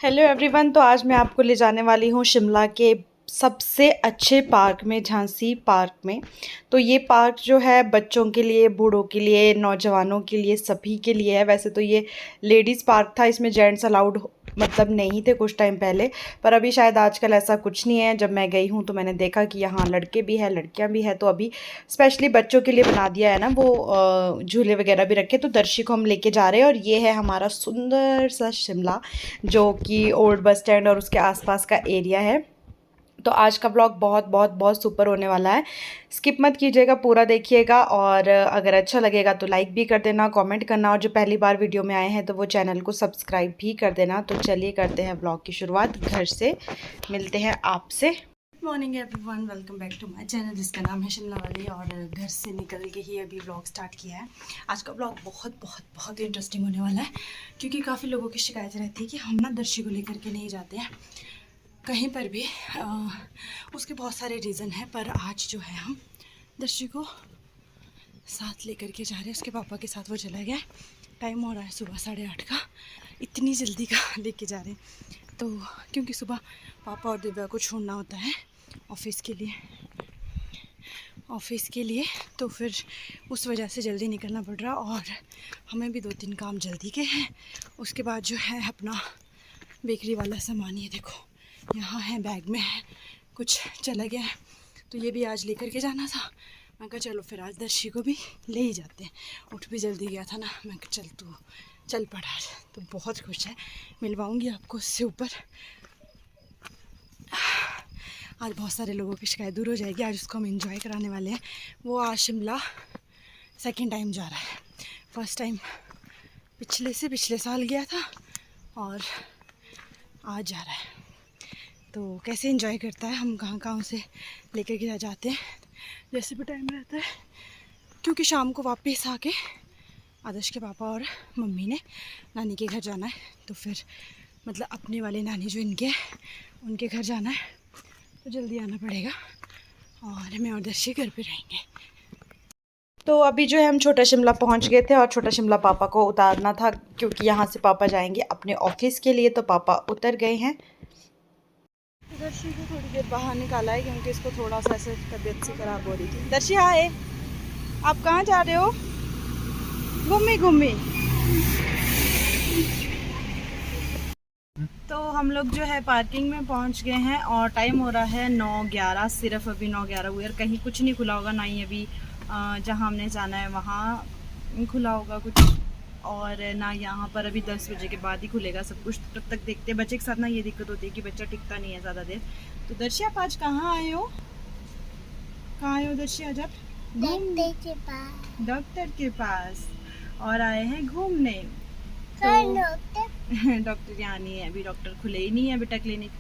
Hello everyone. तो आज मैं आपको ले जाने वाली हूँ शिमला के सबसे अच्छे पार्क में, झांसी पार्क में। तो ये पार्क जो है बच्चों के लिए, बूढ़ों के लिए, नौजवानों के लिए, सभी के लिए है। वैसे तो ये लेडीज़ पार्क था, इसमें जेंट्स अलाउड मतलब नहीं थे कुछ टाइम पहले, पर अभी शायद आजकल ऐसा कुछ नहीं है। जब मैं गई हूँ तो मैंने देखा कि यहाँ लड़के भी हैं, लड़कियाँ भी हैं। तो अभी स्पेशली बच्चों के लिए बना दिया है ना, वो झूले वगैरह भी रखे। तो दर्शी को हम लेके जा रहे हैं और ये है हमारा सुंदर सा शिमला, जो कि ओल्ड बस स्टैंड और उसके आसपास का एरिया है। तो आज का ब्लॉग बहुत बहुत बहुत सुपर होने वाला है, स्किप मत कीजिएगा, पूरा देखिएगा। और अगर अच्छा लगेगा तो लाइक भी कर देना, कमेंट करना, और जो पहली बार वीडियो में आए हैं तो वो चैनल को सब्सक्राइब भी कर देना। तो चलिए करते हैं ब्लॉग की शुरुआत। घर से मिलते हैं आपसे। Good morning everyone, welcome back to my channel जिसका नाम है शिमला वाली। और घर से निकल के ही अभी ब्लॉग स्टार्ट किया है। आज का ब्लॉग बहुत बहुत बहुत इंटरेस्टिंग होने वाला है, क्योंकि काफ़ी लोगों की शिकायत रहती है कि हम ना दर्शी को लेकर के नहीं जाते हैं कहीं पर भी। उसके बहुत सारे रीज़न हैं, पर आज जो है हम दर्शी को साथ लेकर के जा रहे हैं। उसके पापा के साथ वो चला गया। टाइम हो रहा है सुबह 8:30 का, इतनी जल्दी का लेके जा रहे हैं। तो क्योंकि सुबह पापा और दिव्या को छोड़ना होता है ऑफिस के लिए, तो फिर उस वजह से जल्दी निकलना पड़ रहा। और हमें भी 2-3 काम जल्दी के हैं। उसके बाद जो है अपना बेकरी वाला सामान, ये देखो यहाँ है, बैग में है, कुछ चला गया है, तो ये भी आज लेकर के जाना था। मैं कहा चलो फिर आज दर्शी को भी ले ही जाते हैं। उठ भी जल्दी गया था ना, मैं कहा चल तू चल पड़ा आज। तो बहुत खुश है, मिलवाऊंगी आपको उससे ऊपर। आज बहुत सारे लोगों की शिकायत दूर हो जाएगी। आज उसको हम एंजॉय कराने वाले हैं। वो आज शिमला सेकेंड टाइम जा रहा है। फर्स्ट टाइम पिछले साल गया था और आज जा रहा है। तो कैसे एंजॉय करता है, हम कहाँ कहाँ से लेकर के जाते हैं जैसे भी टाइम रहता है। क्योंकि शाम को वापस आके आदर्श के पापा और मम्मी ने नानी के घर जाना है, तो फिर मतलब अपने वाले नानी जो इनके उनके घर जाना है, तो जल्दी आना पड़ेगा। और मैं और दर्शी घर पे रहेंगे। तो अभी जो है हम छोटा शिमला पहुंच गए थे, और छोटा शिमला पापा को उतारना था, क्योंकि यहाँ से पापा जाएंगे अपने ऑफिस के लिए। तो पापा उतर गए हैं। दर्शी को थोड़ी देर बाहर निकाला है, क्योंकि इसको थोड़ा सा ऐसे तबीयत सी खराब हो रही थी। दर्शी हाय, आप कहाँ जा रहे हो? घूमी। तो हम लोग जो है पार्किंग में पहुंच गए हैं, और टाइम हो रहा है 9:11। सिर्फ अभी 9:11 हुए, और कहीं कुछ नहीं खुला होगा, ना ही अभी जहाँ हमने जाना है वहाँ खुला होगा कुछ, और ना यहाँ पर अभी 10 बजे के बाद ही खुलेगा सब कुछ। तब तक देखते हैं। बच्चे के साथ ना ये दिक्कत होती है कि बच्चा टिकता नहीं है ज़्यादा देर। तो दर्शी आप आज कहाँ आए हो? दर्शी आज आप? डॉक्टर के पास, और आए हैं घूमने। तो डॉक्टर यहाँ नहीं है अभी, डॉक्टर खुले ही नहीं है बेटा क्लिनिक।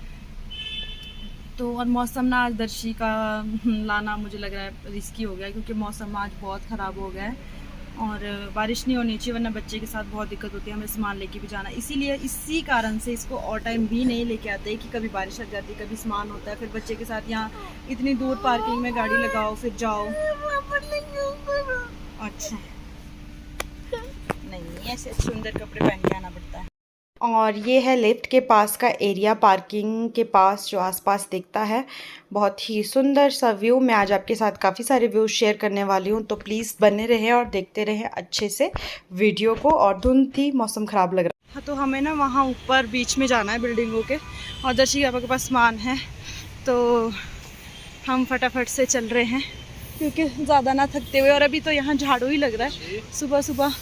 तो और मौसम ना आज दर्शी का लाना मुझे लग रहा है रिस्की हो गया, क्योंकि मौसम आज बहुत ख़राब हो गया है, और बारिश नहीं होनी चाहिए, वरना बच्चे के साथ बहुत दिक्कत होती है। हमें सामान लेके भी जाना, इसीलिए इसी कारण से इसको और टाइम भी नहीं लेके आते कि कभी बारिश लग जाती है, कभी सामान होता है, फिर बच्चे के साथ यहाँ इतनी दूर पार्किंग में गाड़ी लगाओ फिर जाओ। अच्छा नहीं, ऐसे सुंदर कपड़े पहन के आना पड़ता है। और ये है लिफ्ट के पास का एरिया, पार्किंग के पास जो आसपास दिखता है। बहुत ही सुंदर सा व्यू। मैं आज आपके साथ काफ़ी सारे व्यूज़ शेयर करने वाली हूँ, तो प्लीज़ बने रहें और देखते रहें अच्छे से वीडियो को। और धुंध थी, मौसम ख़राब लग रहा है। तो हमें ना वहाँ ऊपर बीच में जाना है बिल्डिंगों के, और दर्शी पापा के पास सामान है, तो हम फटाफट से चल रहे हैं, क्योंकि ज़्यादा ना थकते हुए। और अभी तो यहाँ झाड़ू ही लग रहा है सुबह सुबह।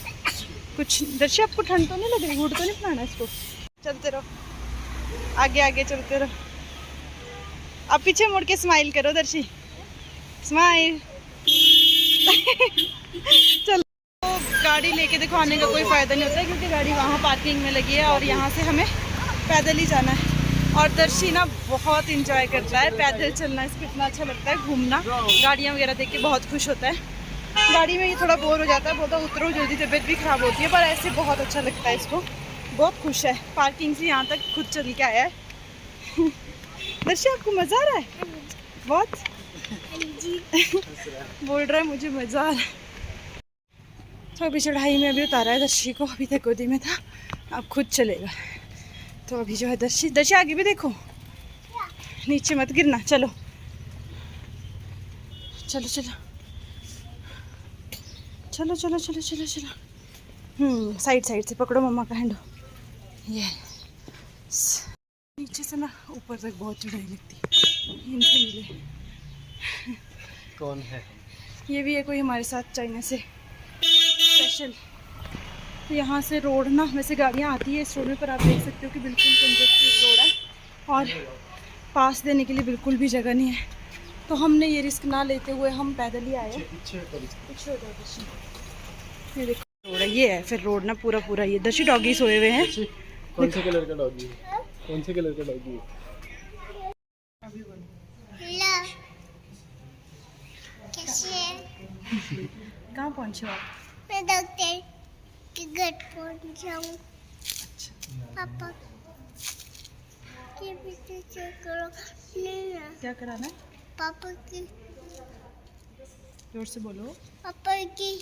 कुछ दर्शी आपको ठंड तो नहीं लग रही? हुड तो नहीं बनाना इसको? चलते रहो, आगे चलते रहो। अब पीछे मुड़ के स्माइल करो दर्शी, स्माइल। चलो, तो गाड़ी लेके देखो आने का कोई फ़ायदा नहीं होता है, क्योंकि गाड़ी वहाँ पार्किंग में लगी है, और यहाँ से हमें पैदल ही जाना है। और दर्शी ना बहुत इंजॉय करता है पैदल चलना, इसको इतना अच्छा लगता है घूमना। गाड़ियाँ वगैरह देख के बहुत खुश होता है। गाड़ी में ये थोड़ा बोर हो जाता है, बोलता उतरो जल्दी, तबीयत भी ख़राब होती है, पर ऐसे बहुत अच्छा लगता है इसको। बहुत खुश है, पार्किंग से यहाँ तक खुद चल के आया है। दर्शी आपको मज़ा आ रहा है? बहुत बोल रहा है मुझे मज़ा आ रहा है। तो अभी चढ़ाई में अभी उतारा है दर्शी को, अभी तक गोदी में था, अब खुद चलेगा। तो अभी जो है दर्शी दर्शी आगे भी देखो, नीचे मत गिरना। चलो चलो चलो चलो चलो चलो चलो चलो। साइड साइड से पकड़ो मम्मा का हैंडो। ये नीचे से ना ऊपर तक बहुत चढ़ाई लगती है। इनसे मिले कौन है? ये भी है कोई हमारे साथ चाइना से स्पेशल। तो यहाँ से रोड ना, वैसे गाड़ियाँ आती है इस रोड में, पर आप देख सकते हो कि बिल्कुल कंजस्टेड रोड है और पास देने के लिए बिल्कुल भी जगह नहीं है। तो हमने ये रिस्क ना लेते हुए हम पैदल ही आए। ये देखो रोड है, ये है फिर रोड ना पूरा पूरा। ये दर्शी डॉगी सोए हुए हैं। कौन से कलर का डॉगी है? कौन से कलर का डॉगी है? कहाँ पहुँचे आप? मैं डॉक्टर के घर पहुँचा हूँ। अच्छा पापा के पीछे चेक करो। नहीं ना, क्या कराना है? पापा की, जोर से बोलो। पापा की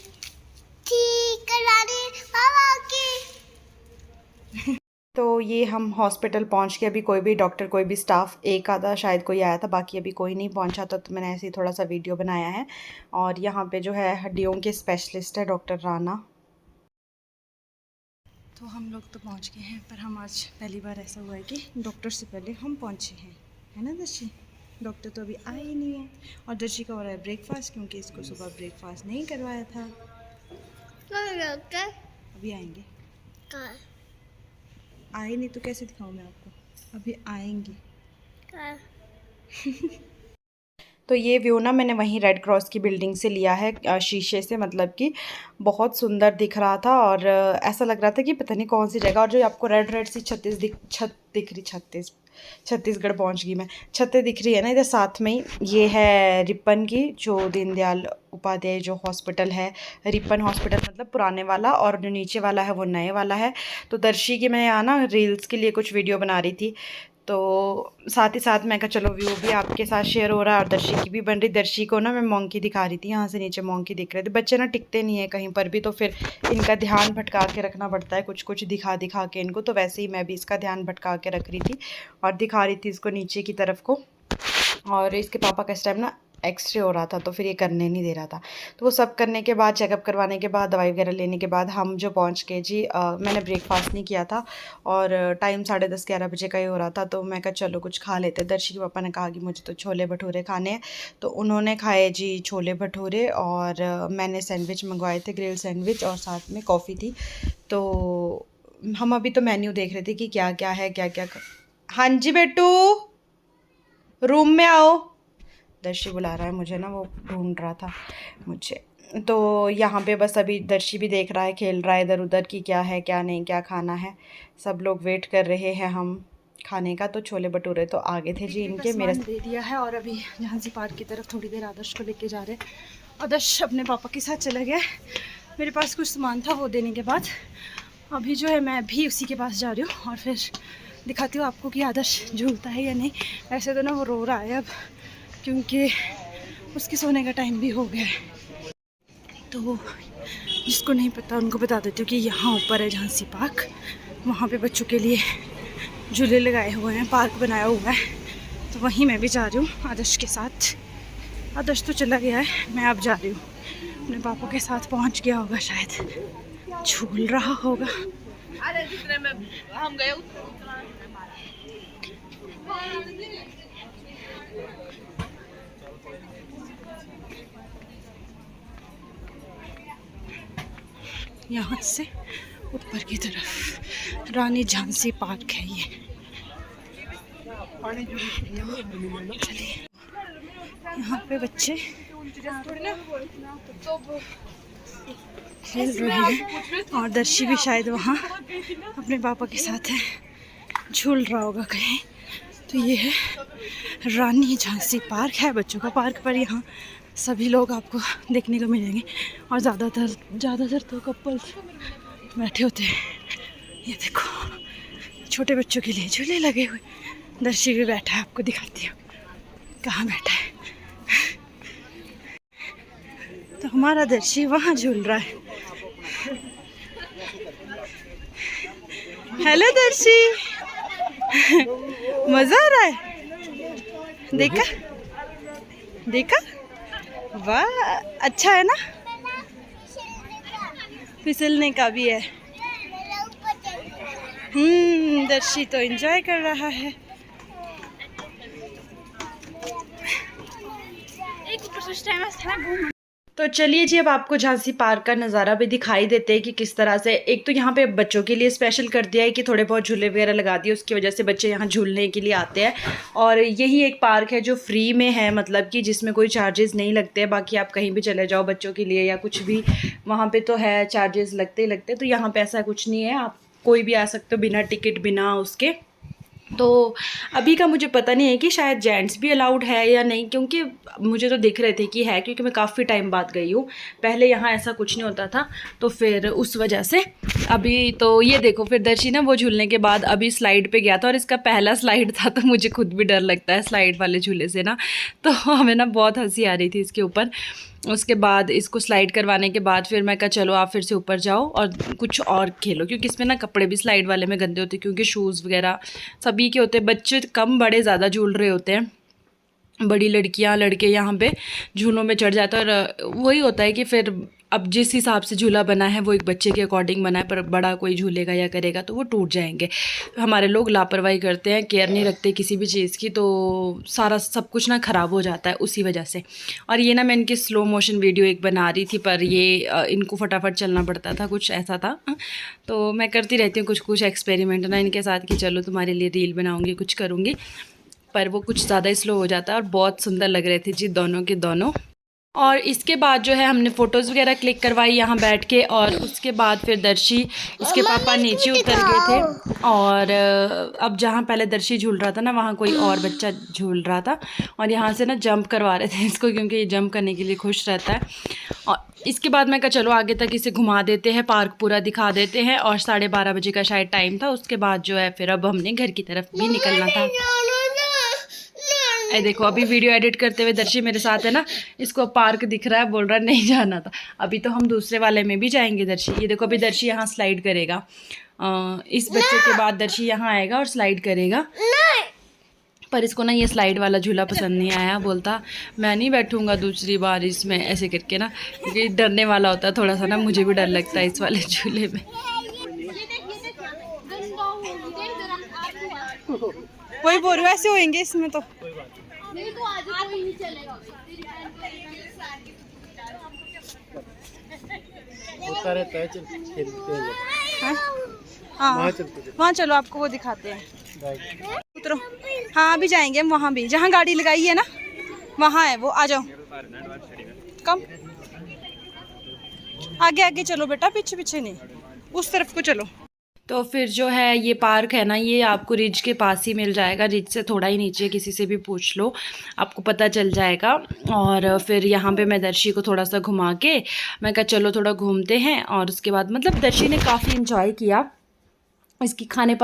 ठीक करानी, पापा की। तो ये हम हॉस्पिटल पहुंच के, अभी कोई भी डॉक्टर, कोई भी स्टाफ, एक आधा शायद कोई आया था, बाकी अभी कोई नहीं पहुंचा था। तो मैंने ऐसे ही थोड़ा सा वीडियो बनाया है। और यहाँ पे जो है हड्डियों के स्पेशलिस्ट है डॉक्टर राना। तो हम लोग तो पहुंच गए हैं, पर हम आज पहली बार ऐसा हुआ है कि डॉक्टर से पहले हम पहुंचे हैं, है ना दर्शी? डॉक्टर तो अभी आए ही नहीं है। और दर्शी का हो रहा है ब्रेकफास्ट, क्योंकि इसको सुबह ब्रेकफास्ट नहीं करवाया था। डॉक्टर अभी आएंगे। कहाँ? आए नहीं तो कैसे दिखाऊँ मैं आपको? अभी आएंगे। कहाँ? तो ये व्यू ना मैंने वहीं रेड क्रॉस की बिल्डिंग से लिया है, शीशे से, मतलब कि बहुत सुंदर दिख रहा था। और ऐसा लग रहा था कि पता नहीं कौन सी जगह। और जो आपको रेड रेड सी छत्तीसगढ़ पहुंच गई मैं। छतें दिख रही है ना इधर साथ में ही, ये है रिपन की, जो दीनदयाल उपाध्याय जो हॉस्पिटल है, रिपन हॉस्पिटल मतलब पुराने वाला, और जो नीचे वाला है वो नए वाला है। तो दर्शी की मैं यहाँ ना रील्स के लिए कुछ वीडियो बना रही थी, तो साथ ही साथ मैं कहा चलो व्यू भी आपके साथ शेयर हो रहा है और दर्शी की भी बन रही। दर्शी को ना मैं मोंकी दिखा रही थी, यहाँ से नीचे मोंकी दिख रहे थे। बच्चे ना टिकते नहीं है कहीं पर भी, तो फिर इनका ध्यान भटका के रखना पड़ता है, कुछ कुछ दिखा दिखा के इनको। तो वैसे ही मैं भी इसका ध्यान भटका के रख रही थी और दिखा रही थी इसको नीचे की तरफ को। और इसके पापा का इस टाइम ना एक्सरे हो रहा था, तो फिर ये करने नहीं दे रहा था। तो वो सब करने के बाद, चेकअप करवाने के बाद, दवाई वगैरह लेने के बाद हम जो पहुंच गए जी। मैंने ब्रेकफास्ट नहीं किया था और टाइम 10:30-11 बजे का ही हो रहा था। तो मैं कहा चलो कुछ खा लेते। दर्शी के पापा ने कहा कि मुझे तो छोले भटूरे खाने हैं, तो उन्होंने खाए जी छोले भटूरे। और मैंने सैंडविच मंगवाए थे, ग्रिल सैंडविच, और साथ में कॉफ़ी थी। तो हम अभी तो मेन्यू देख रहे थे कि क्या क्या है, क्या क्या। हाँ जी बेटू, रूम में आओ। दर्शी बुला रहा है मुझे ना, वो ढूंढ रहा था मुझे। तो यहाँ पे बस अभी दर्शी भी देख रहा है, खेल रहा है इधर उधर कि क्या है क्या नहीं, क्या खाना है। सब लोग वेट कर रहे हैं हम खाने का। तो छोले भटूरे तो आगे थे जी इनके, मेरे दे दिया है। और अभी झांसी पार्क की तरफ थोड़ी देर आदर्श को लेके जा रहे हैं। आदर्श अपने पापा के साथ चला गया। मेरे पास कुछ सामान था, वो देने के बाद अभी जो है मैं भी उसी के पास जा रही हूँ। और फिर दिखाती हूँ आपको कि आदर्श झूलता है या नहीं। ऐसे तो ना वो रो रहा है अब, क्योंकि उसके सोने का टाइम भी हो गया है। तो जिसको नहीं पता उनको बता देती हूँ कि यहाँ ऊपर है झांसी पार्क। वहाँ पे बच्चों के लिए झूले लगाए हुए हैं, पार्क बनाया हुआ है। तो वहीं मैं भी जा रही हूँ आदर्श के साथ। आदर्श तो चला गया है, मैं अब जा रही हूँ। अपने पापा के साथ पहुँच गया होगा शायद, झूल रहा होगा। यहाँ से ऊपर की तरफ रानी झांसी पार्क है ये। चलिए, यहाँ पे बच्चे खेल रहे हैं और दर्शी भी शायद वहाँ अपने पापा के साथ है, झूल रहा होगा कहीं। तो ये है रानी झांसी पार्क, है बच्चों का पार्क, पर यहाँ सभी लोग आपको देखने को मिलेंगे। और ज़्यादातर तो कपल्स बैठे होते हैं। ये देखो छोटे बच्चों के लिए झूले लगे हुए। दर्शी भी बैठा है, आपको दिखाती हूँ कहाँ बैठा है। तो हमारा दर्शी वहाँ झूल रहा है। हेलो दर्शी, मज़ा आ रहा है? देखा देखा, वाह अच्छा है ना। फिसलने का भी है। दर्शी तो एंजॉय कर रहा है। तो चलिए जी, अब आपको झांसी पार्क का नज़ारा भी दिखाई देते हैं कि किस तरह से, एक तो यहाँ पे बच्चों के लिए स्पेशल कर दिया है कि थोड़े बहुत झूले वगैरह लगा दिए, उसकी वजह से बच्चे यहाँ झूलने के लिए आते हैं। और यही एक पार्क है जो फ्री में है, मतलब कि जिसमें कोई चार्जेस नहीं लगते हैं। बाकी आप कहीं भी चले जाओ बच्चों के लिए या कुछ भी, वहाँ पे तो है चार्जेस लगते ही लगते। तो यहाँ पे ऐसा कुछ नहीं है, आप कोई भी आ सकते हो बिना टिकट बिना उसके। तो अभी का मुझे पता नहीं है कि शायद जेंट्स भी अलाउड है या नहीं, क्योंकि मुझे तो दिख रहे थे कि है, क्योंकि मैं काफ़ी टाइम बाद गई हूँ। पहले यहाँ ऐसा कुछ नहीं होता था, तो फिर उस वजह से अभी तो ये देखो, फिर दर्शी ना वो झूलने के बाद अभी स्लाइड पे गया था, और इसका पहला स्लाइड था, तो मुझे खुद भी डर लगता है स्लाइड वाले झूले से ना। तो हमें ना बहुत हंसी आ रही थी इसके ऊपर। उसके बाद इसको स्लाइड करवाने के बाद फिर मैं कहा चलो आप फिर से ऊपर जाओ और कुछ और खेलो, क्योंकि इसमें ना कपड़े भी स्लाइड वाले में गंदे होते हैं, क्योंकि शूज़ वगैरह सभी के होते हैं। बच्चे कम बड़े ज़्यादा झूल रहे होते हैं, बड़ी लड़कियां लड़के यहाँ पे झूलों में चढ़ जाते हैं। और वही होता है कि फिर अब जिस हिसाब से झूला बना है वो एक बच्चे के अकॉर्डिंग बना है, पर बड़ा कोई झूलेगा या करेगा तो वो टूट जाएंगे। हमारे लोग लापरवाही करते हैं, केयर नहीं रखते किसी भी चीज़ की, तो सारा सब कुछ ना ख़राब हो जाता है उसी वजह से। और ये ना मैं इनकी स्लो मोशन वीडियो एक बना रही थी, पर ये इनको फटाफट चलना पड़ता था, कुछ ऐसा था। तो मैं करती रहती हूँ कुछ कुछ एक्सपेरिमेंट ना इनके साथ कि चलो तुम्हारे लिए रील बनाऊँगी, कुछ करूँगी, पर वो कुछ ज़्यादा ही स्लो हो जाता है। और बहुत सुंदर लग रहे थे जी दोनों के दोनों। और इसके बाद जो है हमने फ़ोटोज़ वगैरह क्लिक करवाई यहाँ बैठ के, और उसके बाद फिर दर्शी, इसके पापा नीचे उतर गए थे। और अब जहाँ पहले दर्शी झूल रहा था ना, वहाँ कोई और बच्चा झूल रहा था, और यहाँ से ना जंप करवा रहे थे इसको, क्योंकि ये जंप करने के लिए खुश रहता है। और इसके बाद मैं कहा चलो आगे तक इसे घुमा देते हैं, पार्क पूरा दिखा देते हैं। और 12:30 बजे का शायद टाइम था। उसके बाद जो है फिर अब हमने घर की तरफ भी निकलना था। देखो अभी वीडियो एडिट करते हुए दर्शी मेरे साथ है ना, इसको पार्क दिख रहा है, बोल रहा है नहीं जाना था। अभी तो हम दूसरे वाले में भी जाएंगे दर्शी। ये देखो अभी दर्शी यहाँ स्लाइड करेगा, इस बच्चे के बाद दर्शी यहाँ आएगा और स्लाइड करेगा। पर इसको ना ये स्लाइड वाला झूला पसंद नहीं आया, बोलता मैं नहीं बैठूंगा दूसरी बार इसमें, ऐसे करके ना, क्योंकि डरने वाला होता है थोड़ा सा ना, मुझे भी डर लगता है इस वाले झूले में। वही बोल रही हूँ, ऐसे होएंगे इसमें तो। होता रहता है, चल खेलते हैं। हाँ वहाँ चलो, आपको वो दिखाते हैं। उतरो, हाँ अभी जाएंगे हम वहाँ भी, जहाँ गाड़ी लगाई है ना वहाँ है वो, आ जाओ। कम आगे आगे चलो बेटा, पीछे पीछे नहीं, उस तरफ को चलो। तो फिर जो है ये पार्क है ना, ये आपको रिज के पास ही मिल जाएगा, रिज से थोड़ा ही नीचे, किसी से भी पूछ लो आपको पता चल जाएगा। और फिर यहाँ पे मैं दर्शी को थोड़ा सा घुमा के मैं कहा चलो थोड़ा घूमते हैं। और उसके बाद मतलब दर्शी ने काफ़ी इन्जॉय किया। इसकी खाने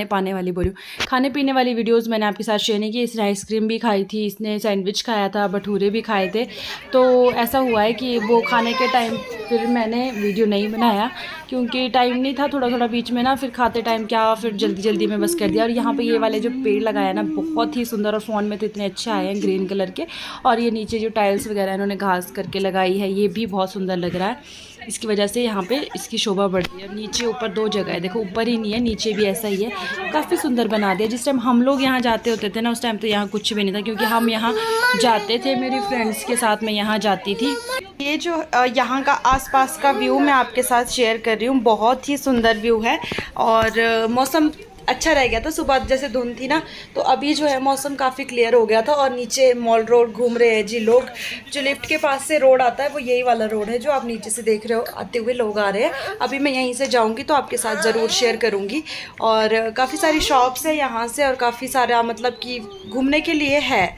पाने वाली बोलूँ, खाने पीने वाली वीडियोस मैंने आपके साथ शेयर नहीं की। इसने आइसक्रीम भी खाई थी, इसने सैंडविच खाया था, भटूरे भी खाए थे। तो ऐसा हुआ है कि वो खाने के टाइम फिर मैंने वीडियो नहीं बनाया, क्योंकि टाइम नहीं था, थोड़ा थोड़ा बीच में ना, फिर खाते टाइम क्या, फिर जल्दी जल्दी में बस कर दिया। और यहाँ पे ये वाले जो पेड़ लगाया ना, बहुत ही सुंदर, और फ़ोन में तो इतने अच्छे आए हैं ग्रीन कलर के। और ये नीचे जो टाइल्स वगैरह इन्होंने घास करके लगाई है, ये भी बहुत सुंदर लग रहा है। इसकी वजह से यहाँ पे इसकी शोभा बढ़ती है। नीचे ऊपर 2 जगह है, देखो ऊपर ही नहीं है, नीचे भी ऐसा ही है। काफ़ी सुंदर बना दिया। जिस टाइम हम लोग यहाँ जाते होते थे ना, उस टाइम तो यहाँ कुछ भी नहीं था, क्योंकि हम यहाँ जाते थे, मेरी फ्रेंड्स के साथ मैं यहाँ जाती थी। ये जो यहाँ का आसपास का व्यू मैं आपके साथ शेयर कर रही हूँ, बहुत ही सुंदर व्यू है। और मौसम अच्छा रह गया था, सुबह जैसे धुंध थी ना, तो अभी जो है मौसम काफ़ी क्लियर हो गया था। और नीचे मॉल रोड घूम रहे हैं जी लोग। जो लिफ्ट के पास से रोड आता है वो यही वाला रोड है जो आप नीचे से देख रहे हो, आते हुए लोग आ रहे हैं। अभी मैं यहीं से जाऊंगी तो आपके साथ ज़रूर शेयर करूंगी। और काफ़ी सारी शॉप्स है यहाँ से, और काफ़ी सारा मतलब कि घूमने के लिए है।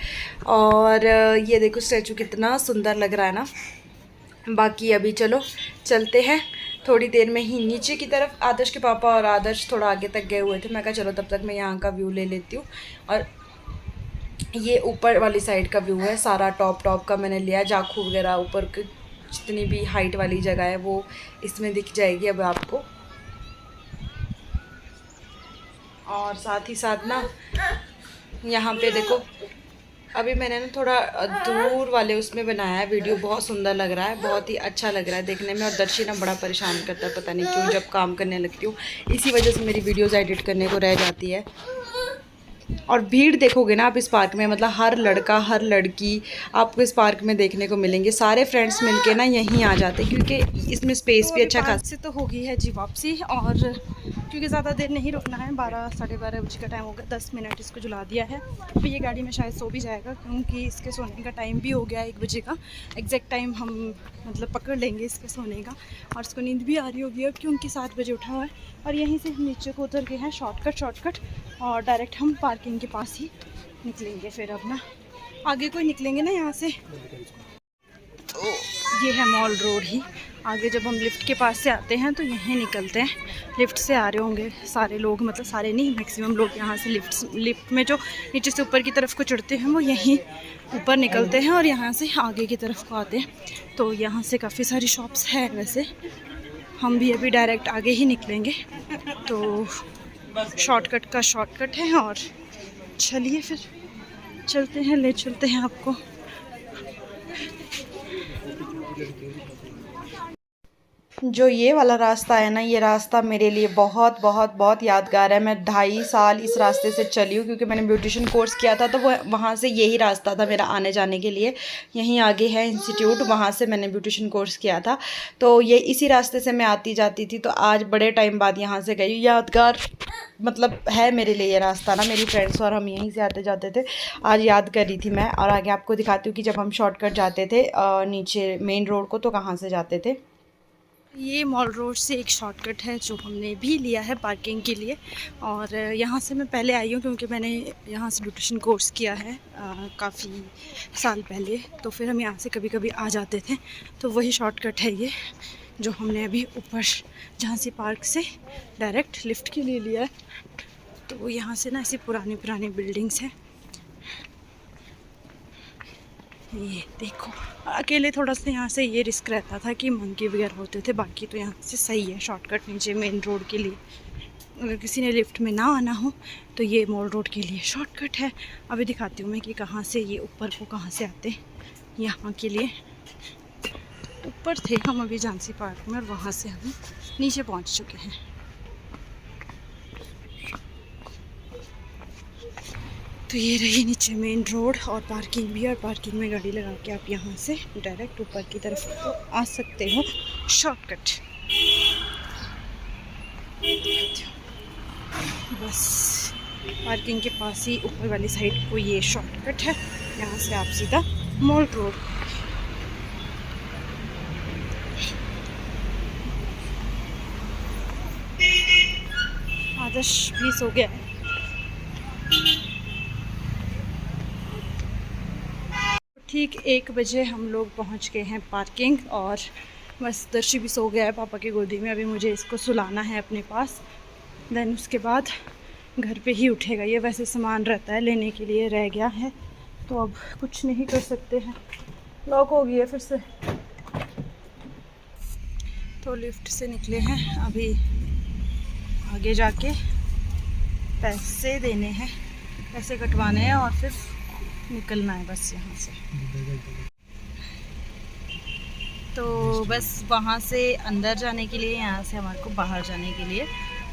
और ये देखो स्टैचू कितना सुंदर लग रहा है ना। बाकी अभी चलो चलते हैं थोड़ी देर में ही नीचे की तरफ। आदर्श के पापा और आदर्श थोड़ा आगे तक गए हुए थे, मैं कहा चलो तब तक मैं यहाँ का व्यू ले लेती हूँ। और ये ऊपर वाली साइड का व्यू है, सारा टॉप का मैंने लिया। जाखू वगैरह ऊपर की जितनी भी हाइट वाली जगह है वो इसमें दिख जाएगी अब आपको। और साथ ही साथ ना यहाँ पे देखो, अभी मैंने ना थोड़ा दूर वाले उसमें बनाया है वीडियो, बहुत सुंदर लग रहा है, बहुत ही अच्छा लग रहा है देखने में। और दर्शी ना बड़ा परेशान करता है, पता नहीं क्यों, जब काम करने लगती हूँ इसी वजह से मेरी वीडियोज़ एडिट करने को रह जाती है। और भीड़ देखोगे ना आप इस पार्क में, मतलब हर लड़का हर लड़की आपको इस पार्क में देखने को मिलेंगे। सारे फ्रेंड्स मिलके ना यहीं आ जाते हैं क्योंकि इसमें स्पेस भी अच्छा खासा। से तो हो गई है जी वापसी, और क्योंकि ज़्यादा देर नहीं रुकना है, 12 साढ़े 12 बजे का टाइम हो गया, 10 मिनट इसको जुला दिया है। तो ये गाड़ी में शायद सो भी जाएगा क्योंकि इसके सोने का टाइम भी हो गया है 1 बजे का। एग्जैक्ट टाइम हम मतलब पकड़ लेंगे इसके सोने का। और इसको नींद भी आ रही होगी अब क्योंकि 7 बजे उठा हुआ है। और यहीं से नीचे को उतर के हैं शॉर्टकट, और डायरेक्ट हम पार्किंग के पास ही निकलेंगे। फिर अब ना आगे कोई निकलेंगे ना यहाँ से, तो ये है मॉल रोड ही आगे। जब हम लिफ्ट के पास से आते हैं तो यहीं निकलते हैं। लिफ्ट से आ रहे होंगे सारे लोग, मतलब सारे नहीं, मैक्सिमम लोग यहाँ से लिफ्ट में जो नीचे से ऊपर की तरफ को चढ़ते हैं वो यहीं ऊपर निकलते हैं और यहाँ से आगे की तरफ को आते हैं। तो यहाँ से काफ़ी सारी शॉप्स हैं। वैसे हम भी अभी डायरेक्ट आगे ही निकलेंगे, तो शॉर्टकट का शॉर्टकट है। और चलिए फिर चलते हैं, ले चलते हैं आपको। जो ये वाला रास्ता है ना, ये रास्ता मेरे लिए बहुत बहुत बहुत यादगार है। मैं 2.5 साल इस रास्ते से चली हूँ क्योंकि मैंने ब्यूटिशियन कोर्स किया था, तो वो वहाँ से यही रास्ता था मेरा आने जाने के लिए। यहीं आगे है इंस्टीट्यूट, वहाँ से मैंने ब्यूटिशियन कोर्स किया था, तो ये इसी रास्ते से मैं आती जाती थी। तो आज बड़े टाइम बाद यहाँ से गई, यादगार मतलब है मेरे लिए ये रास्ता ना। मेरी फ्रेंड्स और हम यहीं से आते जाते थे, आज याद कर रही थी मैं। और आगे आपको दिखाती हूँ कि जब हम शॉर्टकट जाते थे नीचे मेन रोड को, तो कहाँ से जाते थे। ये मॉल रोड से एक शॉर्टकट है जो हमने भी लिया है पार्किंग के लिए। और यहाँ से मैं पहले आई हूँ क्योंकि मैंने यहाँ से ब्यूटिशियन कोर्स किया है काफ़ी साल पहले, तो फिर हम यहाँ से कभी कभी आ जाते थे। तो वही शॉर्टकट है ये जो हमने अभी ऊपर झांसी पार्क से डायरेक्ट लिफ्ट के लिए लिया है। तो यहाँ से ना ऐसी पुरानी बिल्डिंग्स हैं। ये देखो, अकेले थोड़ा सा यहाँ से ये रिस्क रहता था कि मंकी वगैरह होते थे, बाकी तो यहाँ से सही है शॉर्टकट नीचे मेन रोड के लिए। अगर किसी ने लिफ्ट में ना आना हो तो ये मॉल रोड के लिए शॉर्टकट है। अभी दिखाती हूँ मैं कि कहाँ से ये ऊपर को कहाँ से आते हैं। यहाँ के लिए ऊपर थे हम अभी झांसी पार्क में, और वहाँ से हम नीचे पहुँच चुके हैं। तो ये रही नीचे मेन रोड और पार्किंग भी, और पार्किंग में गाड़ी लगा के आप यहाँ से डायरेक्ट ऊपर की तरफ तो आ सकते हो शॉर्टकट। बस पार्किंग के पास ही ऊपर वाली साइड को ये शॉर्टकट है, यहाँ से आप सीधा मॉल रोड। आदर्श भी सो गया है। ठीक 1 बजे हम लोग पहुंच गए हैं पार्किंग, और बस दर्शी भी सो गया है पापा की गोदी में। अभी मुझे इसको सुलाना है अपने पास, देन उसके बाद घर पे ही उठेगा ये। वैसे सामान रहता है लेने के लिए, रह गया है तो अब कुछ नहीं कर सकते हैं। लॉक हो गई है फिर से। तो लिफ्ट से निकले हैं, अभी आगे जाके पैसे देने हैं, पैसे कटवाने हैं और फिर निकलना है बस यहाँ से। तो बस वहाँ से अंदर जाने के लिए, यहाँ से हमारे को बाहर जाने के लिए,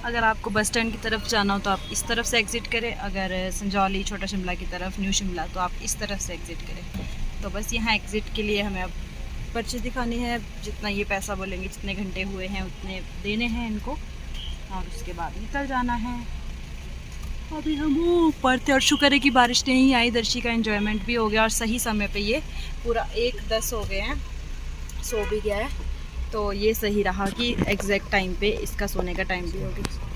अगर आपको बस स्टैंड की तरफ जाना हो तो आप इस तरफ से एग्ज़िट करें, अगर संजौली छोटा शिमला की तरफ न्यू शिमला तो आप इस तरफ से एग्ज़िट करें। तो बस यहाँ एग्ज़िट के लिए हमें अब पर्ची दिखानी है, जितना ये पैसा बोलेंगे, जितने घंटे हुए हैं उतने देने हैं इनको, और उसके बाद निकल जाना है। अभी हम ऊपर थे और शुक्र है कि बारिश नहीं आई, दर्शी का एंजॉयमेंट भी हो गया और सही समय पे ये पूरा 1:10 हो गए हैं, सो भी गया है। तो ये सही रहा कि एग्जैक्ट टाइम पे इसका सोने का टाइम भी हो गया।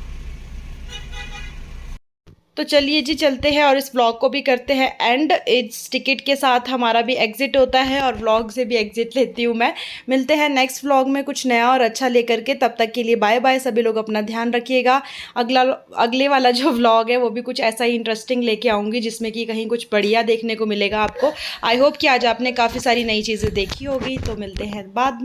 तो चलिए जी चलते हैं और इस व्लॉग को भी करते हैं एंड। इस टिकट के साथ हमारा भी एग्ज़िट होता है और व्लॉग से भी एग्ज़िट लेती हूँ मैं। मिलते हैं नेक्स्ट व्लॉग में कुछ नया और अच्छा लेकर के, तब तक के लिए बाय बाय। सभी लोग अपना ध्यान रखिएगा। अगले वाला जो व्लॉग है वो भी कुछ ऐसा ही इंटरेस्टिंग लेके आऊँगी जिसमें कि कहीं कुछ बढ़िया देखने को मिलेगा आपको। आई होप कि आज आपने काफ़ी सारी नई चीज़ें देखी होगी। तो मिलते हैं बाद में।